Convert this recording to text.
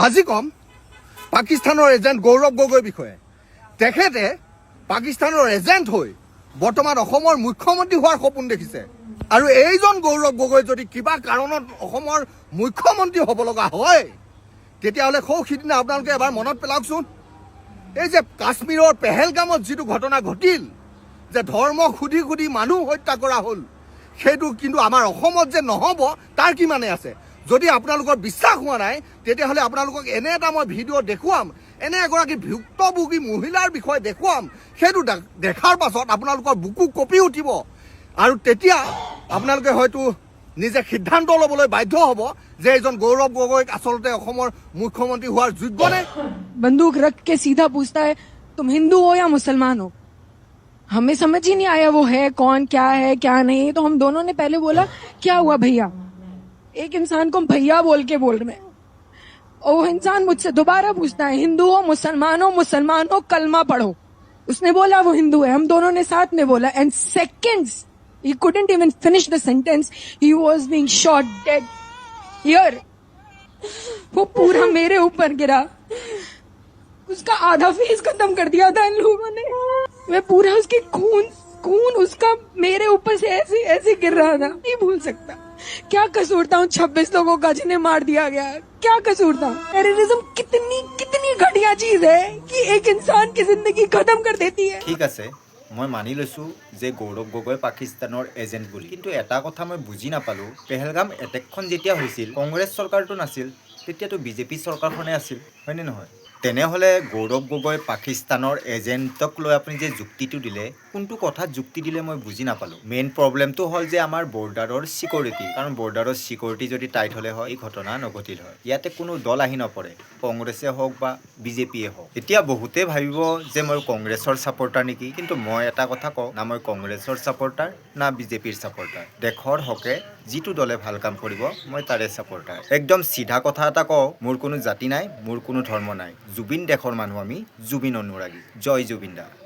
আজি কম পাকিস্তানৰ এজেণ্ট গৌৰৱ গগৈৰ বিষয়ে। তেখেতে পাকিস্তানৰ এজেণ্ট হৈ বৰ্তমান অসমৰ মুখ্যমন্ত্ৰী হোৱাৰ সপোন দেখিছে। আৰু এইজন গৌৰৱ গগৈ যদি কিবা কাৰণত অসমৰ মুখ্যমন্ত্ৰী হ'ব লগা হয়, তেতিয়াহ'লে সিদিনা আপোনালোকে এবাৰ মনত পেলাওকচোন, এই যে কাশ্মীৰৰ পেহেলগামত যিটো ঘটনা ঘটিল, যে ধৰ্ম সুধি সুধি মানুহ হত্যা কৰা হ'ল, সেইটো কিন্তু আমাৰ অসমত যে নহ'ব তাৰ কি মানে আছে? যদি আপোনালোকৰ বিশ্বাস হোৱা নাই, তেতিয়াহ'লে আপোনালোকক এনে এটা মই ভিডিঅ' দেখুৱাম, এনে এগৰাকী ভুক্তভোগী মহিলাৰ বিষয়ে দেখুৱাম। সেইটো দেখাৰ পাছত আপোনালোকৰ বুকু কঁপি উঠিব আৰু তেতিয়া আপোনালোকে হয়তো নিজে সিদ্ধান্ত ল'বলৈ বাধ্য হ'ব যে এজন গৌৰৱ গগৈক আচলতে অসমৰ মুখ্যমন্ত্ৰী হোৱাৰ যোগ্য নে। बंदूक रख के सीधा पूछता है तुम हिंदू हो या मुसलमान हो। हमें समझ ही नहीं आया वो है कौन, क्या है क्या नहीं। तो हम दोनों ने पहले बोला क्या हुआ भैया, एक इंसान को हम भैया बोल के बोल रहे हैं और वो इंसान मुझसे दोबारा पूछता है हिंदू हो मुसलमान हो कलमा पढ़ो। उसने बोला वो हिंदू है, हम दोनों ने साथ में बोला and seconds he couldn't even finish the sentence, he was being shot dead here। वो पूरा मेरे ऊपर गिरा, उसका आधा फेस खत्म कर दिया था इन लोगों ने। मैं पूरा उसके खून उसका मेरे ऊपर से ऐसे ऐसे गिर रहा था। नहीं भूल सकता क्या कसूर था उन 26 लोगों का जिन्हें मार दिया गया। क्या कसूर था? टेररिज्म कितनी घटिया चीज है कि एक इंसान की जिंदगी खत्म कर देती है। ঠিক আছে, মই মানি লৈছোঁ যে গৌৰৱ গগৈ পাকিস্তানৰ এজেণ্ট বুলি, কিন্তু এটা কথা মই বুজি নাপালোঁ, পেহেলগাম এটেকখন যেতিয়া হৈছিল কংগ্ৰেছ চৰকাৰটো নাছিল, তেতিয়াতো বিজেপি চৰকাৰখনে আছিল, হয়নে নহয়? তেনেহ'লে গৌৰৱ গগৈ পাকিস্তানৰ এজেণ্টক লৈ আপুনি যে যুক্তিটো দিলে, কোনটো কথাত যুক্তি দিলে মই বুজি নাপালোঁ। মেইন প্ৰব্লেমটো হ'ল যে আমাৰ বৰ্ডাৰৰ ছিকিউৰিটি, কাৰণ বৰ্ডাৰৰ ছিকিউৰিটি যদি টাইট হ'লে হয় এই ঘটনা নঘটিল হয়। ইয়াতে কোনো দল আহি নপৰে, কংগ্ৰেছে হওক বা বিজেপিয়ে হওক। এতিয়া বহুতে ভাবিব যে মই কংগ্ৰেছৰ ছাপৰ্টাৰ নেকি, কিন্তু মই এটা কথা কওঁ, না মই কংগ্ৰেছৰ ছাপৰ্টাৰ না বিজেপিৰ ছাপৰ্টাৰ। দেশৰ হকে যিটো দলে ভাল কাম কৰিব মই তাৰে ছাপৰ্টাৰ। একদম চিধা কথা এটা কওঁ, মোৰ কোনো জাতি নাই, মোৰ কোনো ধৰ্ম নাই, জুবিন দেশৰ মানুহ আমি, জুবিন অনুৰাগী। জয় জুবিন দা।